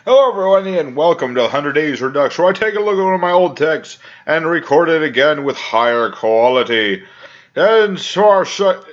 Hello everyone and welcome to 100 Days Redux, where I take a look at one of my old texts and record it again with higher quality. And so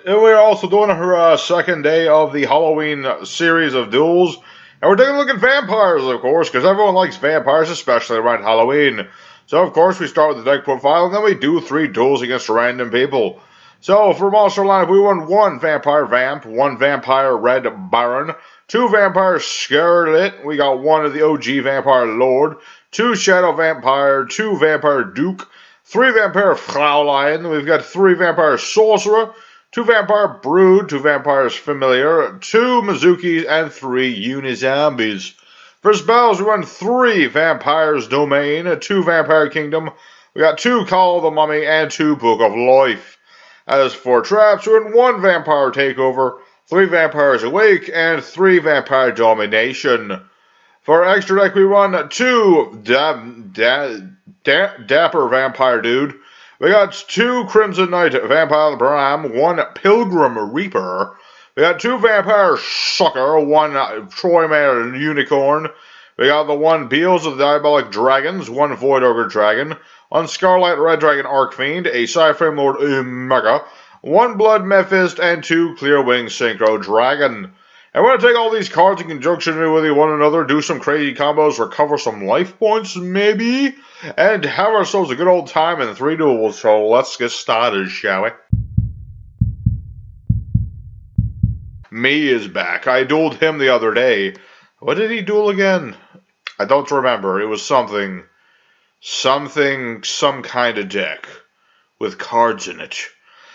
we're also doing our second day of the Halloween series of duels. And we're taking a look at vampires, of course, because everyone likes vampires, especially around Halloween. So of course we start with the deck profile and then we do 3 duels against random people. So for monster lineup, we won 1 vampire vamp, 1 vampire red baron, 2 vampire scarlet, we got 1 of the OG vampire lord, 2 shadow vampire, 2 vampire duke, 3 vampire fraulein, we've got 3 vampire sorcerer, 2 vampire brood, 2 vampires familiar, 2 mizukis, and 3 unizombies. For spells, we run 3 vampires domain, 2 vampire kingdom, we got 2 call of the mummy, and 2 book of life. As for traps, we run 1 vampire takeover, 3 vampires awake, and 3 vampire domination. For extra deck, we run 2 dapper vampire dude. We got 2 crimson knight vampire bram, 1 pilgrim reaper. We got 2 vampire sucker, 1 Troy mare unicorn. We got the 1 beals of the diabolic dragons, 1 void ogre dragon, 1 scarlet red dragon archfiend, a Cyframe lord Omega, 1 blood mephist, and 2 clear wing synchro dragon. And we're going to take all these cards in conjunction with one another, do some crazy combos, recover some life points maybe, and have ourselves a good old time in 3 duels. So let's get started, shall we? Me is back. I dueled him the other day. What did he duel again? I don't remember. It was some kind of deck with cards in it.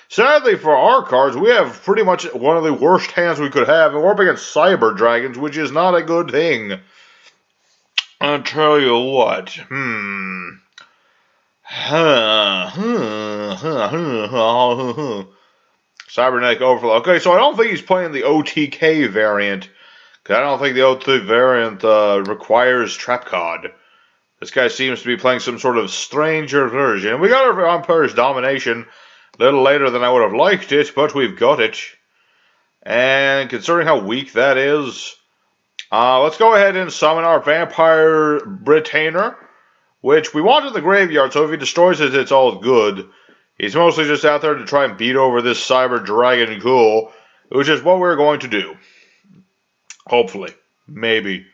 Sadly for our cards, we have pretty much one of the worst hands we could have, and we're up against cyber dragons, which is not a good thing. I'll tell you what. Cybernetic Overflow. Okay, so I don't think he's playing the OTK variant. I don't think the OTK variant requires trap card. This guy seems to be playing some sort of stranger version. We got our Vampire's Domination a little later than I would have liked it, but we've got it. And considering how weak that is, let's go ahead and summon our Vampire Retainer, which we want in the graveyard, so if he destroys it, it's all good. He's mostly just out there to try and beat over this Cyber Dragon Ghoul, which is what we're going to do. Hopefully. Maybe.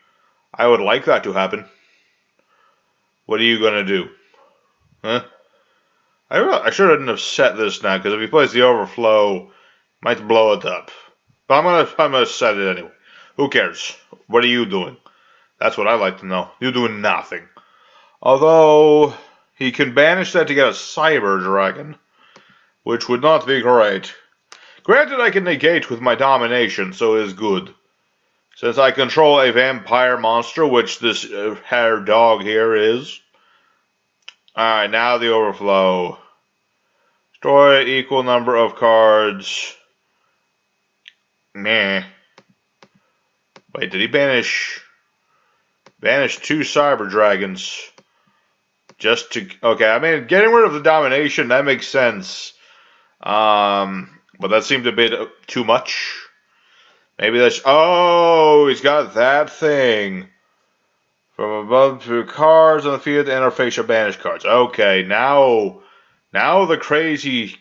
I would like that to happen. What are you going to do? Huh? I shouldn't have set this now, because if he plays the Overflow, might blow it up. But I'm gonna set it anyway. Who cares? What are you doing? That's what I'd like to know. You're doing nothing. Although, he can banish that to get a Cyber Dragon, which would not be great. Granted, I can negate with my domination, so it is good. Since I control a vampire monster, which this hair dog here is. Alright, now the Overflow. Destroy equal number of cards. Meh. Wait, did he banish 2 Cyber Dragons? Just to... Okay, I mean, getting rid of the domination, that makes sense. But that seemed a bit too much. Maybe that's... Oh, he's got that thing. From above to cards on the field, interface or banish cards. Okay, now the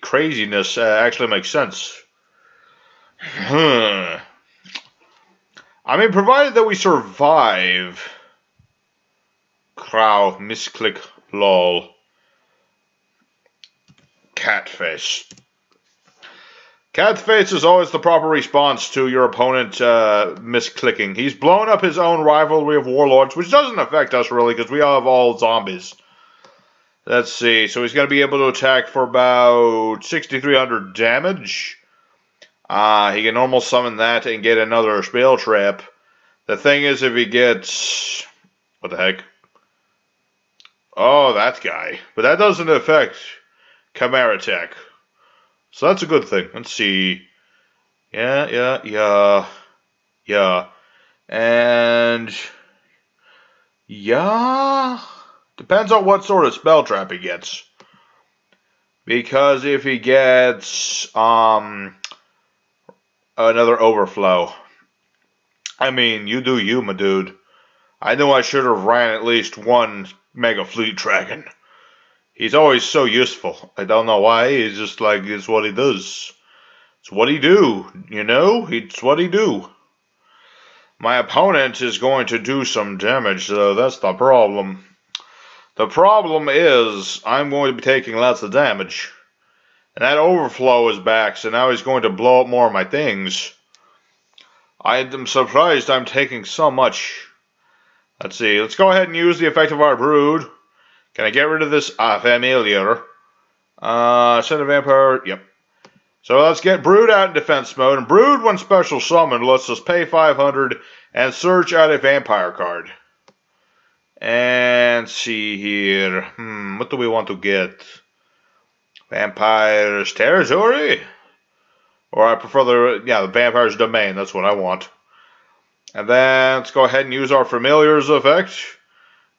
craziness actually makes sense. I mean, provided that we survive. Crow, misclick, lol. Catface. Catface is always the proper response to your opponent misclicking. He's blown up his own rivalry of warlords, which doesn't affect us really, because we have all zombies. Let's see, so he's going to be able to attack for about 6,300 damage. He can normal summon that and get another spell trap. The thing is, if he gets... What the heck? Oh, that guy. But that doesn't affect Chimera attack. So that's a good thing. Let's see. Yeah. And... Yeah... Depends on what sort of spell trap he gets. Because if he gets... another Overflow... I mean, you do you, my dude. I knew I should have ran at least one Mega Fleet Dragon. He's always so useful. I don't know why. He's just like, it's what he does. It's what he do, you know? It's what he do. My opponent is going to do some damage, though. That's the problem. The problem is, I'm going to be taking lots of damage. And that overflow is back, so now he's going to blow up more of my things. I am surprised I'm taking so much. Let's see, let's go ahead and use the effect of our brood. Can I get rid of this familiar? Send a vampire, yep. So let's get brood out in defense mode. And brood, when special summoned, lets us pay 500 and search out a vampire card. And see here, what do we want to get? Vampire's Territory? Or I prefer the Vampire's Domain, that's what I want. And then let's go ahead and use our Familiar's effect.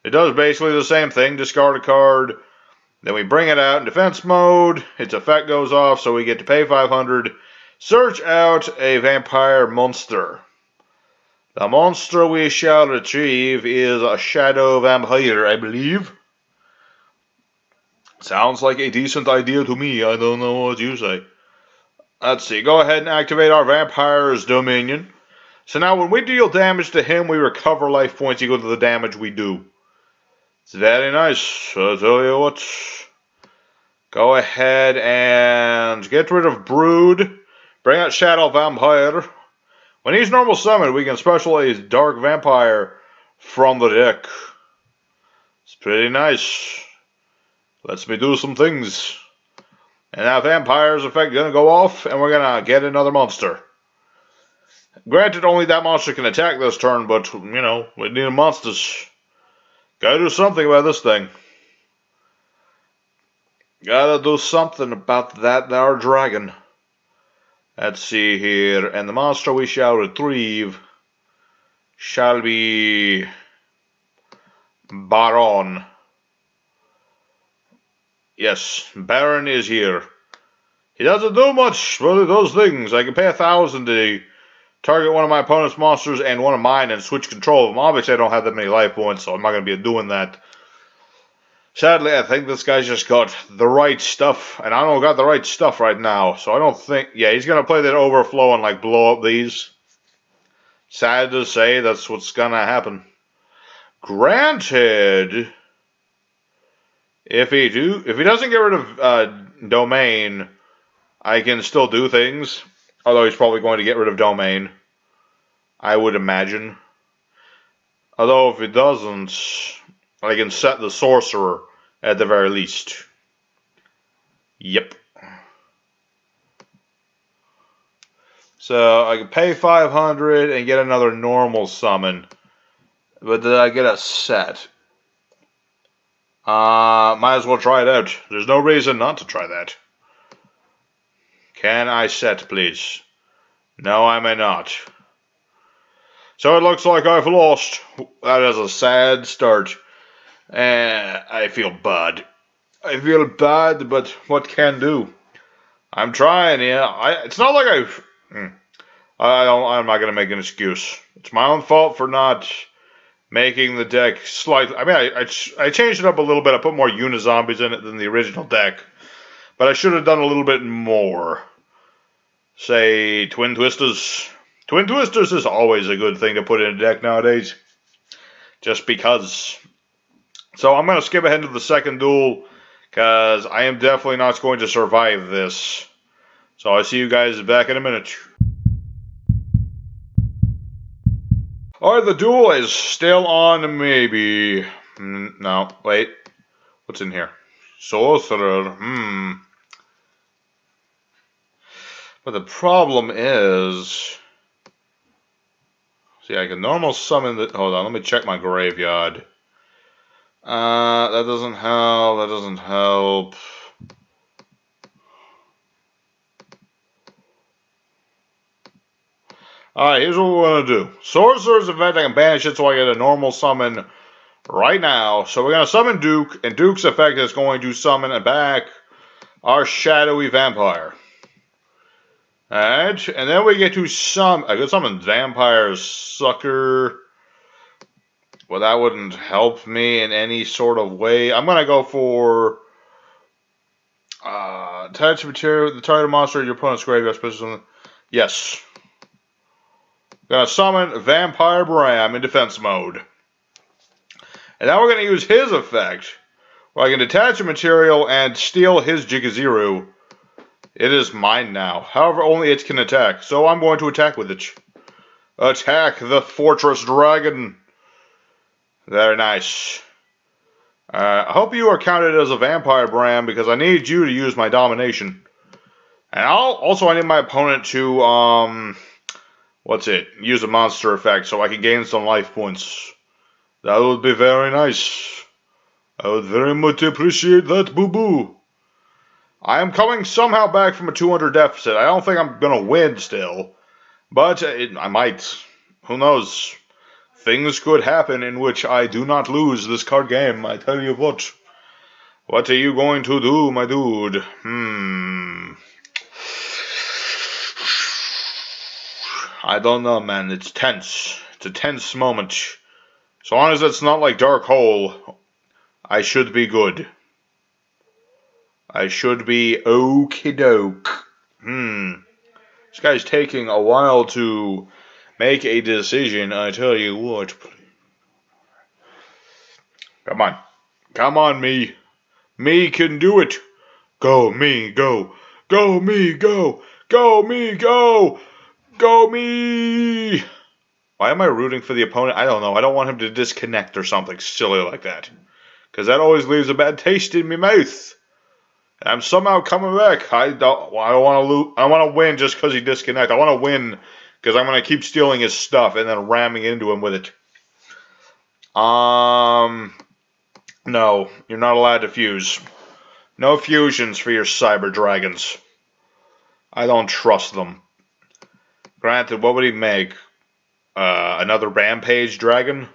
It does basically the same thing, discard a card. Then we bring it out in defense mode, its effect goes off, so we get to pay 500. Search out a vampire monster. The monster we shall retrieve is a shadow vampire, I believe. Sounds like a decent idea to me. I don't know what you say. Let's see. Go ahead and activate our Vampire's Dominion. So now when we deal damage to him, we recover life points equal to the damage we do. It's very nice. I'll tell you what. Go ahead and get rid of Brood. Bring out Shadow Vampire. When he's normal summoned, we can specialize Dark Vampire from the deck. It's pretty nice. Lets me do some things. And that Vampire's effect gonna go off, and we're gonna get another monster. Granted, only that monster can attack this turn, but, you know, we need monsters. Gotta do something about this thing. Gotta do something about that there dragon. Let's see here. And the monster we shall retrieve shall be Baron. Yes, Baron is here. He doesn't do much, but he does things. I can pay 1,000 to target one of my opponent's monsters and one of mine and switch control of them. Obviously, I don't have that many life points, so I'm not going to be doing that. Sadly, I think this guy's just got the right stuff, and I don't got the right stuff right now, so I don't think... Yeah, he's going to play that overflow and, like, blow up these. Sad to say, that's what's going to happen. Granted, if he doesn't get rid of Domain, I can still do things. Although he's probably going to get rid of Domain, I would imagine. Although if he doesn't, I can set the Sorcerer at the very least. Yep. So I can pay 500 and get another normal summon. But did I get a set? Might as well try it out. There's no reason not to try that. Can I set, please? No, I may not. So it looks like I've lost. That is a sad start. I feel bad. I feel bad, but what can do? I'm trying, yeah. It's not like I'm not gonna make an excuse. It's my own fault for not making the deck slightly. I mean, I changed it up a little bit. I put more Unizombies in it than the original deck, but I should have done a little bit more. Say Twin Twisters. Twin Twisters is always a good thing to put in a deck nowadays, just because. So I'm going to skip ahead to the second duel, because I am definitely not going to survive this. So I'll see you guys back in a minute. Alright, the duel is still on, maybe. No, wait. What's in here? Sorcerer. But the problem is... See, I can normal summon the... Hold on, let me check my graveyard. That doesn't help. That doesn't help. Alright, here's what we're going to do. Sorcerer's effect, I can banish it so I get a normal summon right now. So we're going to summon Duke, and Duke's effect is going to summon back our shadowy vampire. Alright, and then we get to I could summon Vampire Sucker. Well, that wouldn't help me in any sort of way. I'm gonna go for attach material. The target monster in your opponent's graveyard special. Yes. Gonna summon Vampire Bram in defense mode. And now we're gonna use his effect, where I can detach a material and steal his Jigaziru. It is mine now. However, only it can attack, so I'm going to attack with it. Attack the Fortress Dragon. Very nice. I hope you are counted as a Vampire Bram, because I need you to use my domination. And I need my opponent to, use a monster effect so I can gain some life points. That would be very nice. I would very much appreciate that, boo-boo. I am coming somehow back from a 200 deficit. I don't think I'm going to win still. But I might. Who knows? Things could happen in which I do not lose this card game. I tell you what. What are you going to do, my dude? I don't know, man. It's tense. It's a tense moment. As long as it's not like Dark Hole, I should be good. I should be okie doke. This guy's taking a while to make a decision, I tell you what. Come on. Come on, me. Me can do it. Go, me, go. Go, me, go. Go, me, go. Go, me. Why am I rooting for the opponent? I don't know. I don't want him to disconnect or something silly like that. Because that always leaves a bad taste in my mouth. I'm somehow coming back. I don't want to lose. I want to win just because he disconnected. I want to win because I'm going to keep stealing his stuff and then ramming into him with it. No, you're not allowed to fuse. No fusions for your cyber dragons. I don't trust them. Granted, what would he make? Another rampage dragon?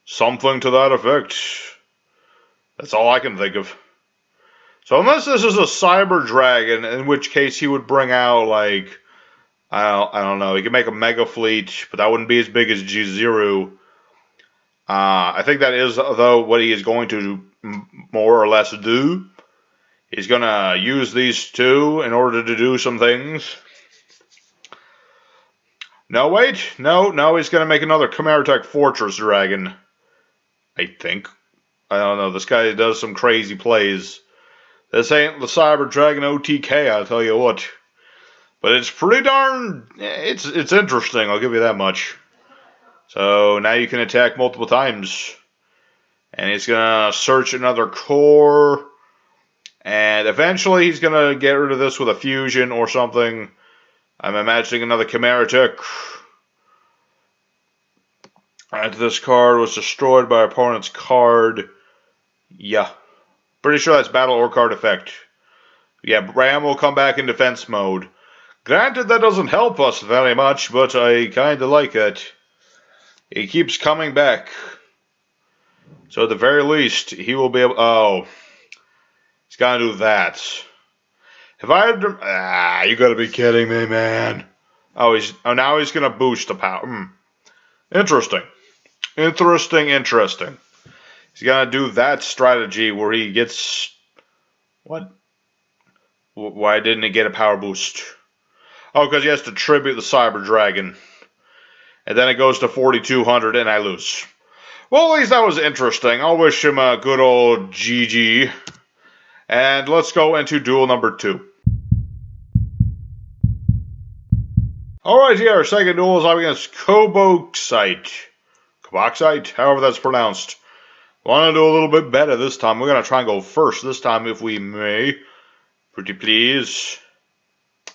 Something to that effect. That's all I can think of. So unless this is a cyber dragon, in which case he would bring out, like, I don't know, he could make a mega fleet, but that wouldn't be as big as G0. I think that is, though, what he is going to more or less do. He's going to use these two in order to do some things. No, wait. No, he's going to make another Chimeratech Fortress Dragon. I think. I don't know. This guy does some crazy plays. This ain't the Cyber Dragon OTK, I'll tell you what. But it's pretty darn... It's interesting, I'll give you that much. So now you can attack multiple times. And he's going to search another core. And eventually he's going to get rid of this with a fusion or something. I'm imagining another Chimeratech. After this card was destroyed by opponent's card. Yeah. Pretty sure that's battle or card effect. Yeah, Ram will come back in defense mode. Granted, that doesn't help us very much, but I kind of like it. He keeps coming back. So at the very least, he will be able... Oh. He's got to do that. If I had to... you gotta be kidding me, man. Oh, now he's gonna boost the power. Interesting. Interesting. He's gonna do that strategy where he gets... What? Why didn't he get a power boost? Oh, because he has to tribute the Cyber Dragon. And then it goes to 4,200 and I lose. Well, at least that was interesting. I'll wish him a good old GG. And let's go into duel number 2. Alright, here, our second duel is up against Koboxite. Koboxite, however that's pronounced. Want to do a little bit better this time. We're going to try and go first this time, if we may. Pretty please.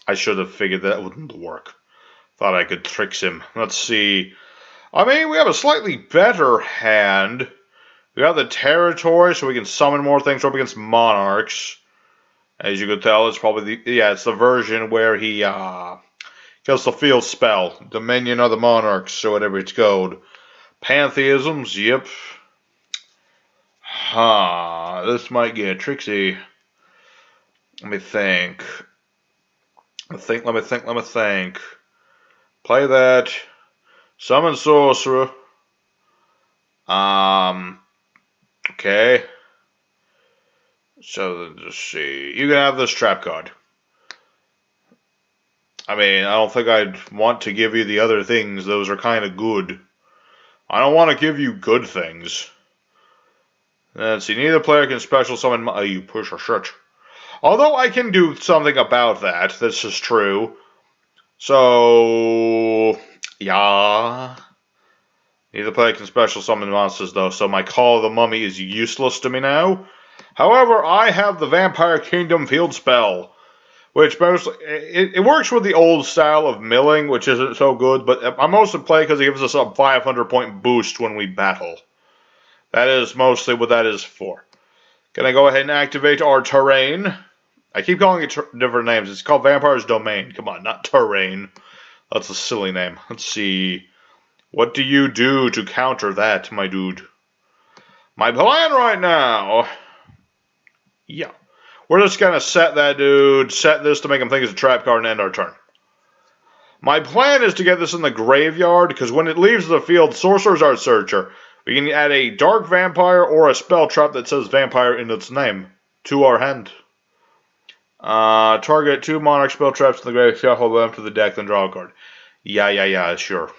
I should have figured that wouldn't work. Thought I could trick him. Let's see. I mean, we have a slightly better hand. We got the territory, so we can summon more things up against monarchs. As you can tell, it's probably it's the version where he kills the field spell, Dominion of the Monarchs, or whatever it's called. Pantheisms, yep. This might get tricksy. Let me think. Let me think. Play that. Summon sorcerer. Okay. So, let's see. You can have this trap card. I mean, I don't think I'd want to give you the other things. Those are kind of good. I don't want to give you good things. Let's see. Neither player can special summon you push or shit. Although I can do something about that. This is true. So, yeah. Neither player can special summon monsters, though, so my Call of the Mummy is useless to me now. However, I have the Vampire Kingdom field spell, which mostly it works with the old style of milling, which isn't so good, but I mostly play because it gives us a 500-point boost when we battle. That is mostly what that is for. Can I go ahead and activate our terrain? I keep calling it different names. It's called Vampire's Domain. Come on, not terrain. That's a silly name. Let's see. What do you do to counter that, my dude? My plan right now... Yeah. We're just going to set that dude, set this to make him think it's a trap card and end our turn. My plan is to get this in the graveyard, because when it leaves the field, Sorcerer's Art Searcher, we can add a Dark Vampire or a spell trap that says Vampire in its name to our hand. Target 2 Monarch spell traps in the graveyard, shuffle them to the deck, then draw a card. Yeah, sure.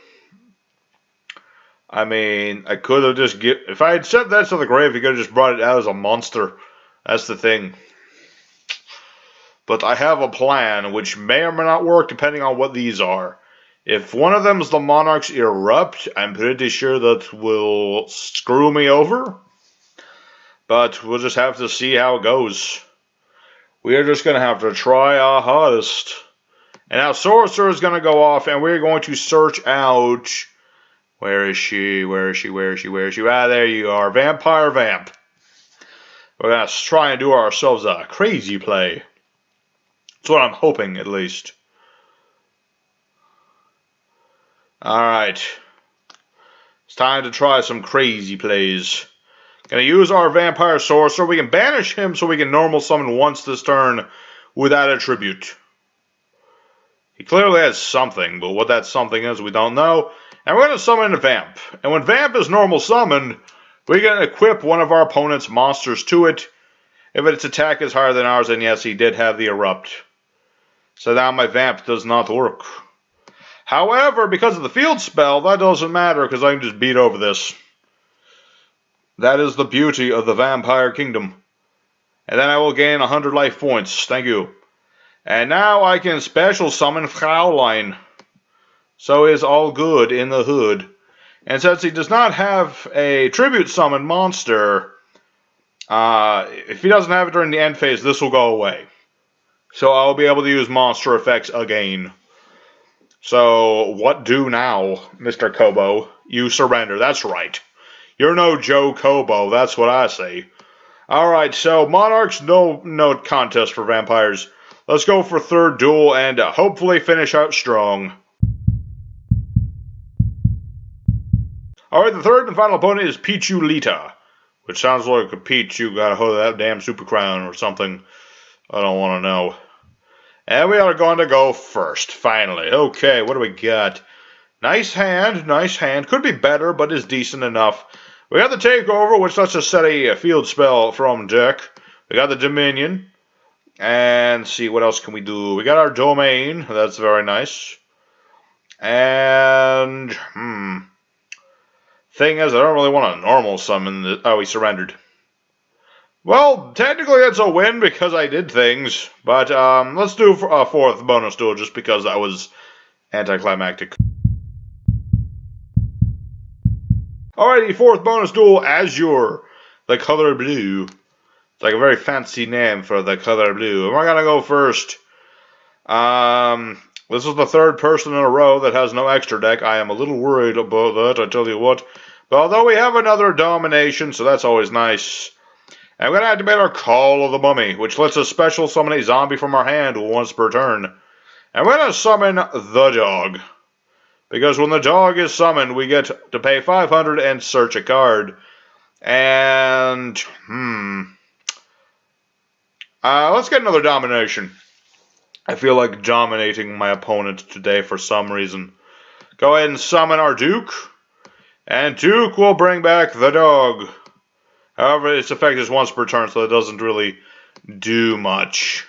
I mean, I could have just if I had sent that to the grave, you could have just brought it out as a monster. That's the thing. But I have a plan, which may or may not work depending on what these are. If one of them is the Monarch's Erupt, I'm pretty sure that will screw me over. But we'll just have to see how it goes. We are just going to have to try our hardest. And now Sorcerer is going to go off, and we're going to search out... Where is she? Ah, there you are. Vampire Vamp. We're going to try and do ourselves a crazy play. That's what I'm hoping, at least. Alright. It's time to try some crazy plays. Gonna use our Vampire Sorcerer. We can banish him so we can normal summon once this turn without a tribute. He clearly has something, but what that something is, we don't know. And we're going to summon a Vamp. And when Vamp is normal summoned, we can equip one of our opponent's monsters to it. If its attack is higher than ours, then yes, he did have the Erupt. So now my Vamp does not work. However, because of the field spell, that doesn't matter, because I can just beat over this. That is the beauty of the Vampire Kingdom. And then I will gain 100 life points. Thank you. And now I can special summon Fraulein. So is all good in the hood. And since he does not have a tribute summon monster, if he doesn't have it during the end phase, this will go away. So I'll be able to use monster effects again. So what do now, Mr. Kobo? You surrender. That's right. You're no Joe Kobo. That's what I say. Alright, so Monarchs, no contest for vampires. Let's go for third duel and hopefully finish out strong. Alright, the third and final opponent is Pichulita, which sounds like a peach you got a hold of that damn super crown or something. I don't want to know. And we are going to go first, finally. Okay, what do we got? Nice hand. Could be better, but is decent enough. We got the Takeover, which lets us set a field spell from deck. We got the Dominion. And see, what else can we do? We got our Domain. That's very nice. And, thing is, I don't really want a normal summon. Oh, he surrendered. Well, technically that's a win because I did things. But, let's do a fourth bonus duel just because that was anticlimactic. Alrighty, fourth bonus duel, Azure, the color blue. It's like a very fancy name for the color blue. And we're gonna go first. This is the third person in a row that has no extra deck. I am a little worried about that, I tell you what. But although we have another domination, so that's always nice. And we're gonna activate our Call of the Mummy, which lets us special summon a zombie from our hand once per turn. And we're gonna summon the dog. Because when the dog is summoned, we get to pay 500 and search a card. And, let's get another domination. I feel like dominating my opponent today for some reason. Go ahead and summon our Duke. And Duke will bring back the dog. However, its effect is once per turn, so it doesn't really do much.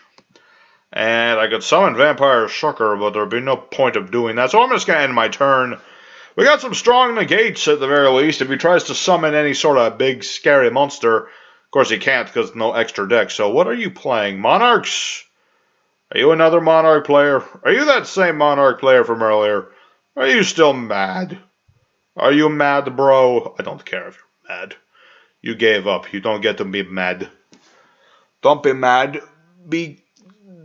And I could summon Vampire Sucker, but there'd be no point of doing that, so I'm just going to end my turn. We got some strong negates at the very least. If he tries to summon any sort of big, scary monster, of course he can't because no extra deck. So what are you playing? Monarchs? Are you another Monarch player? Are you that same Monarch player from earlier? Are you still mad? Are you mad, bro? I don't care if you're mad. You gave up. You don't get to be mad. Don't be mad. Be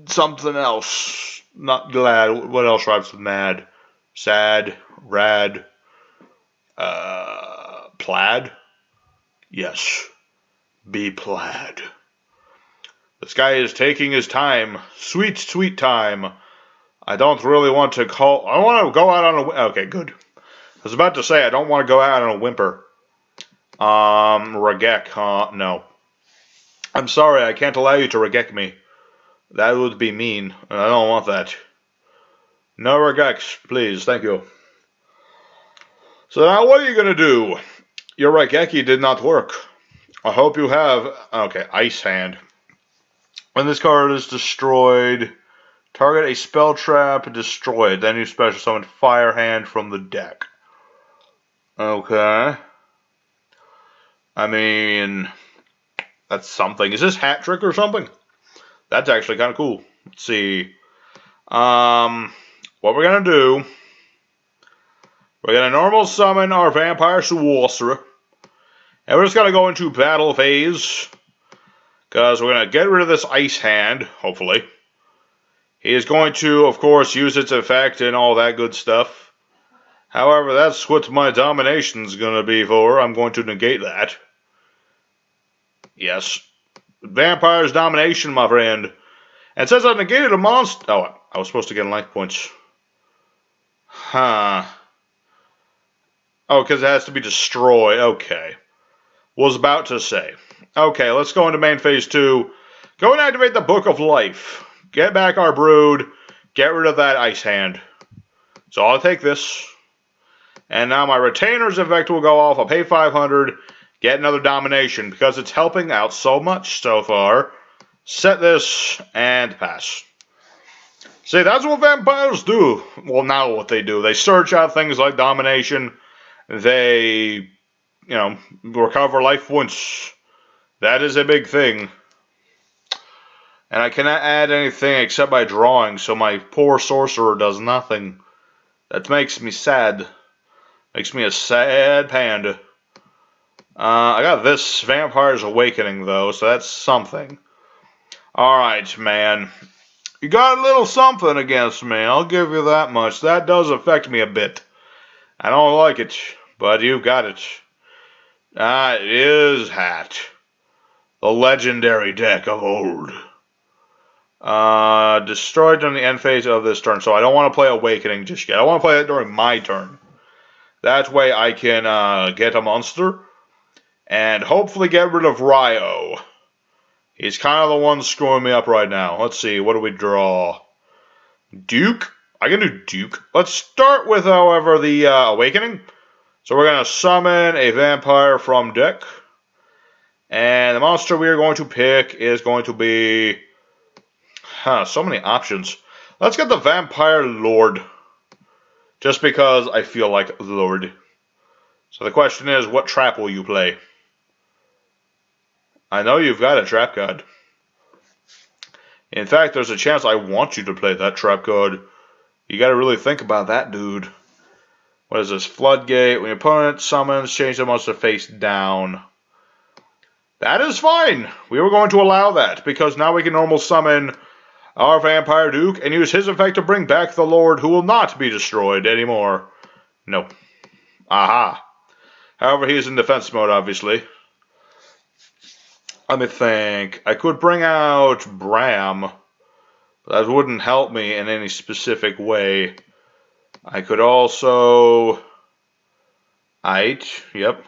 something else. Not glad. What else rhymes with mad? Sad. Rad. Plaid? Yes. Be plaid. This guy is taking his time. Sweet, sweet time. I don't really want to call... I want to go out on a... Okay, good. I was about to say I don't want to go out on a whimper. Regek, no. I'm sorry, I can't allow you to regek me. That would be mean, and I don't want that. No regex, please, thank you. So now what are you going to do? Your regeki did not work. I hope you have... Okay, Ice Hand. When this card is destroyed, target a spell trap, destroy it. Then you special summon Fire Hand from the deck. Okay. I mean, that's something. Is this Hat Trick or something? That's actually kind of cool. Let's see. What we're going to do, we're going to normal summon our Vampire Sorcerer. And we're just going to go into battle phase. Because we're going to get rid of this Ice Hand, hopefully. He is going to, of course, use its effect and all that good stuff. However, that's what my domination's going to be for. I'm going to negate that. Yes. Vampire's domination, my friend. And since I negated a monster... Oh, I was supposed to get life points. Huh. Oh, because it has to be destroyed. Okay. Was about to say. Okay, let's go into main phase 2. Go and activate the Book of Life. Get back our Brood. Get rid of that Ice Hand. So I'll take this. And now my Retainer's effect will go off. I'll pay 500. Get another Domination. Because it's helping out so much so far. Set this and pass. See, that's what vampires do. Well, now what they do. They search out things like Domination. They, recover life points. That is a big thing. And I cannot add anything except by drawing, so my poor sorcerer does nothing. That makes me sad. Makes me a sad panda. I got this Vampire's Awakening, though, so that's something. Alright, man. You got a little something against me, I'll give you that much. That does affect me a bit. I don't like it, but you've got it. It is Hat. The legendary deck of old. Destroyed during the end phase of this turn. So I don't want to play Awakening just yet. I want to play it during my turn. That way I can get a monster. And hopefully get rid of Ryo. He's kind of the one screwing me up right now. Let's see. What do we draw? Duke? I can do Duke. Let's start with, however, the Awakening. So we're going to summon a vampire from deck. And the monster we are going to pick is going to be... so many options. Let's get the Vampire Lord. Just because I feel like Lord. So the question is, what trap will you play? I know you've got a trap card. In fact, there's a chance I want you to play that trap card. You gotta really think about that, dude. What is this? Floodgate. When your opponent summons, change the monster face down. That is fine. We were going to allow that, because now we can normal summon our Vampire Duke and use his effect to bring back the Lord, who will not be destroyed anymore. No. Aha. However, he is in defense mode, obviously. Let me think. I could bring out Bram, but that wouldn't help me in any specific way. I could also... Yep.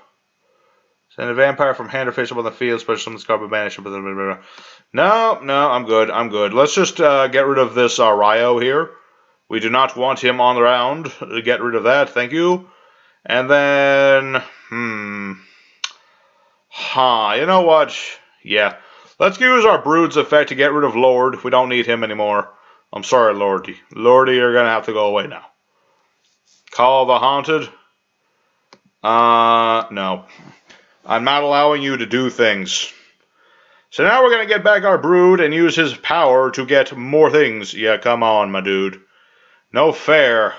Send a vampire from hand or face up on the field, special summon this card, banish. No, I'm good. Let's just get rid of this Ryo here. We do not want him on the round. Get rid of that, thank you. And then, you know what? Yeah, let's use our Brood's effect to get rid of Lord. We don't need him anymore. I'm sorry, Lordy. Lordy, you're gonna have to go away now. Call the Haunted. No. I'm not allowing you to do things. So now we're gonna get back our Brood and use his power to get more things. Yeah, come on, my dude. No fair.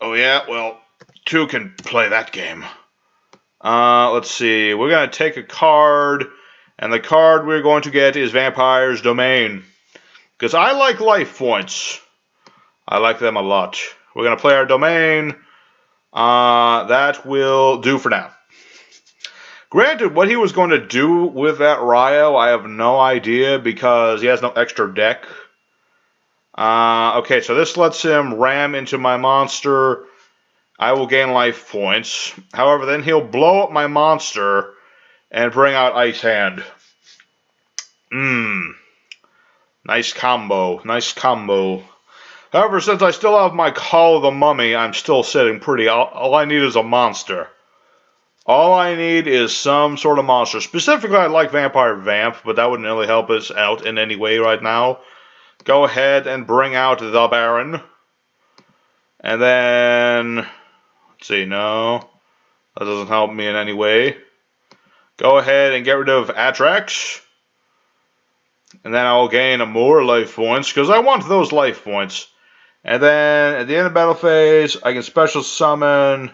Oh yeah, well, 2 can play that game. Let's see. We're gonna take a card, and the card we're going to get is Vampire's Domain. Because I like life points. I like them a lot. We're gonna play our Domain. That will do for now. Granted, what he was going to do with that Ryo, I have no idea because he has no extra deck. Okay, so this lets him ram into my monster. I will gain life points. However, then he'll blow up my monster and bring out Ice Hand. Nice combo. Nice combo. However, since I still have my Call of the Mummy, I'm still sitting pretty. All I need is a monster. All I need is some sort of monster. Specifically, I'd like Vampire Vamp, but that wouldn't really help us out in any way right now. Go ahead and bring out the Baron. And then, let's see, no. That doesn't help me in any way. Go ahead and get rid of Atrax. And then I'll gain more life points, because I want those life points. And then, at the end of battle phase, I can special summon...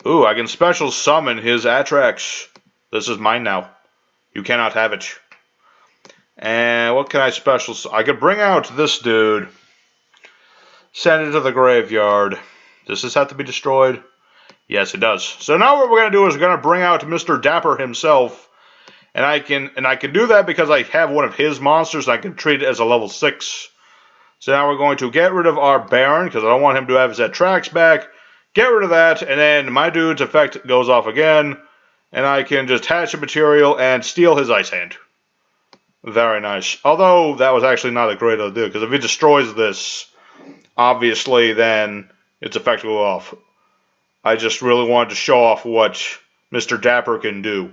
Ooh, I can special summon his Atrax. This is mine now. You cannot have it. And what can I special... I could bring out this dude. Send it to the graveyard. Does this have to be destroyed? Yes, it does. So now what we're going to do is we're going to bring out Mr. Dapper himself. And I can do that because I have one of his monsters. I can treat it as a level 6. So now we're going to get rid of our Baron, because I don't want him to have his Atrax back. Get rid of that, and then my dude's effect goes off again. And I can just hatch a material and steal his Ice Hand. Very nice. Although, that was actually not a great idea, because if he destroys this, obviously, then its effect will go off. I just really wanted to show off what Mr. Dapper can do.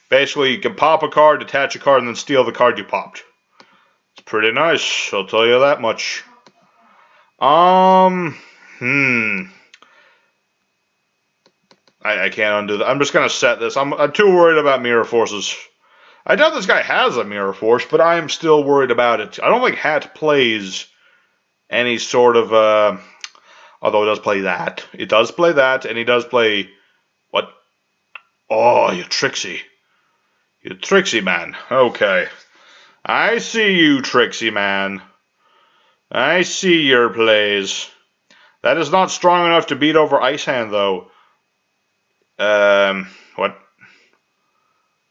Basically, you can pop a card, detach a card, and then steal the card you popped. It's pretty nice, I'll tell you that much. I can't undo that. I'm just going to set this. I'm too worried about Mirror Forces. I doubt this guy has a Mirror Force, but I am still worried about it. I don't think Hat plays any sort of... although it does play that. It does play that, and he does play... What? Oh, you Trixie. You Trixie man. Okay. I see you, Trixie man. I see your plays. That is not strong enough to beat over Ice Hand, though. What?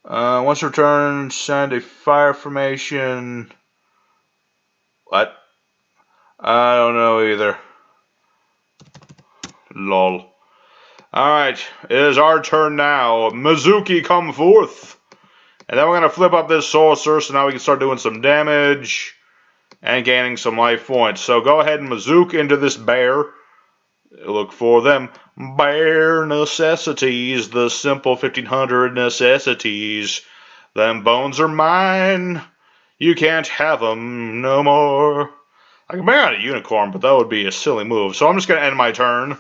Once returned, send a fire formation. What? I don't know either. Lol. Alright, it is our turn now. Mizuki, come forth. And then we're going to flip up this sorcerer, so now we can start doing some damage and gaining some life points. So go ahead and Mizuki into this bear. Look for them bare necessities, the simple 1500 necessities. Them bones are mine. You can't have them no more. I can bring out a unicorn, but that would be a silly move. So I'm just going to end my turn.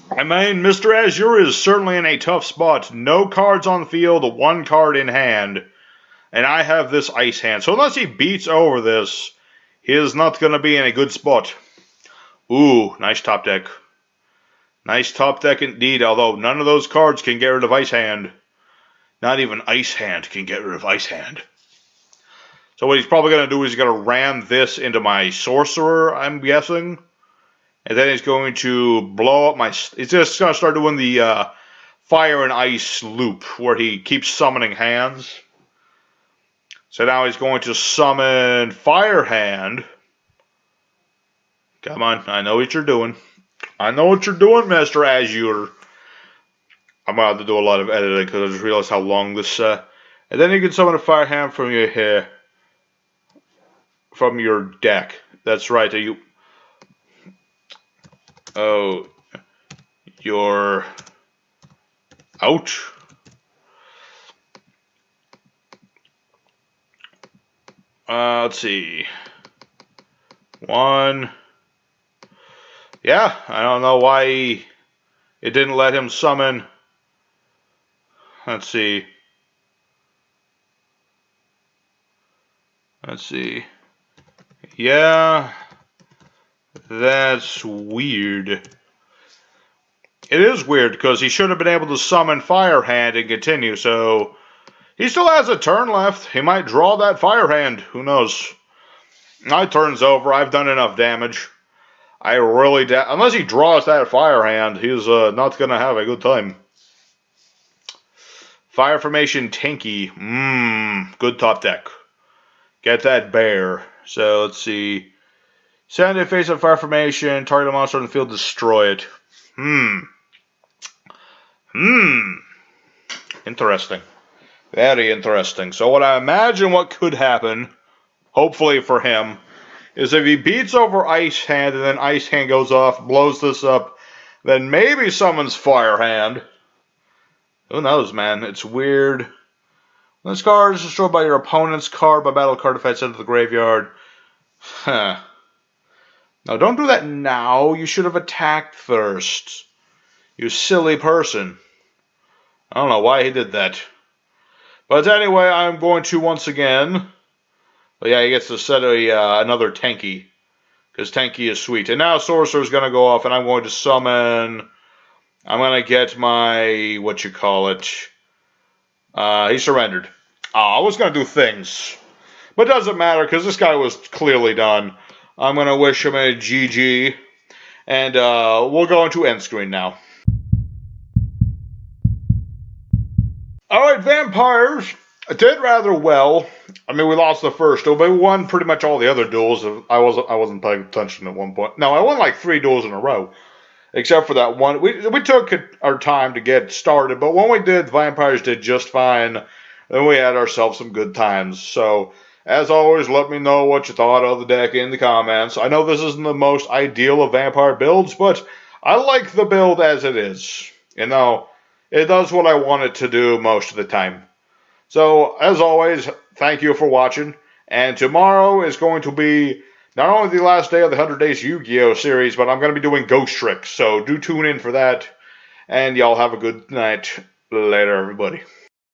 I mean, Mr. Azure is certainly in a tough spot. No cards on the field, 1 card in hand. And I have this Ice Hand. So unless he beats over this, he is not going to be in a good spot. Ooh, nice top deck. Nice top deck indeed, although none of those cards can get rid of Ice Hand. Not even Ice Hand can get rid of Ice Hand. So what he's probably going to do is he's going to ram this into my Sorcerer, I'm guessing. And then he's going to blow up my... He's just going to start doing the Fire and Ice loop, where he keeps summoning hands. So now he's going to summon Fire Hand. Come on, I know what you're doing. I know what you're doing, Mr. Azure. I'm going to have to do a lot of editing because I just realized how long this... and then you can summon a Fire Hand from your hair. From your deck. That's right. You... Oh, You're out. Let's see. 1. Yeah, I don't know why it didn't let him summon. Let's see. Yeah, that's weird. It is weird because he should have been able to summon Fire Hand and continue, so he still has a turn left. He might draw that Fire Hand. Who knows? My turn's over. I've done enough damage. I really unless he draws that Fire Hand, he's not gonna have a good time. Fire Formation Tanky. Good top deck. Get that bear. So let's see. Send it face up Fire Formation. Target a monster on the field. Destroy it. Interesting. Very interesting. So what I imagine what could happen, hopefully for him, is if he beats over Ice Hand and then Ice Hand goes off, blows this up, then maybe summons Fire Hand. Who knows, man? It's weird. This card is destroyed by your opponent's card by battle card effect sent to the graveyard. Huh. Now, don't do that now. You should have attacked first. You silly person. I don't know why he did that. But anyway, I'm going to once again... But yeah, he gets to set another Tanky. Because Tanky is sweet. And now Sorcerer's going to go off, and I'm going to summon... I'm going to get my... he surrendered. I was going to do things. But it doesn't matter, because this guy was clearly done. I'm going to wish him a GG. And we'll go into end screen now. Alright, Vampires did rather well. I mean, we lost the first duel, but we won pretty much all the other duels. I wasn't paying attention at one point. No, I won like 3 duels in a row. Except for that one. We took our time to get started, but when we did, Vampires did just fine. Then we had ourselves some good times. So, as always, let me know what you thought of the deck in the comments. I know this isn't the most ideal of Vampire builds, but I like the build as it is. You know, it does what I want it to do most of the time. So, as always, thank you for watching. And tomorrow is going to be not only the last day of the 100 Days Yu-Gi-Oh! Series, but I'm going to be doing Ghost Tricks. So, do tune in for that. And y'all have a good night. Later, everybody.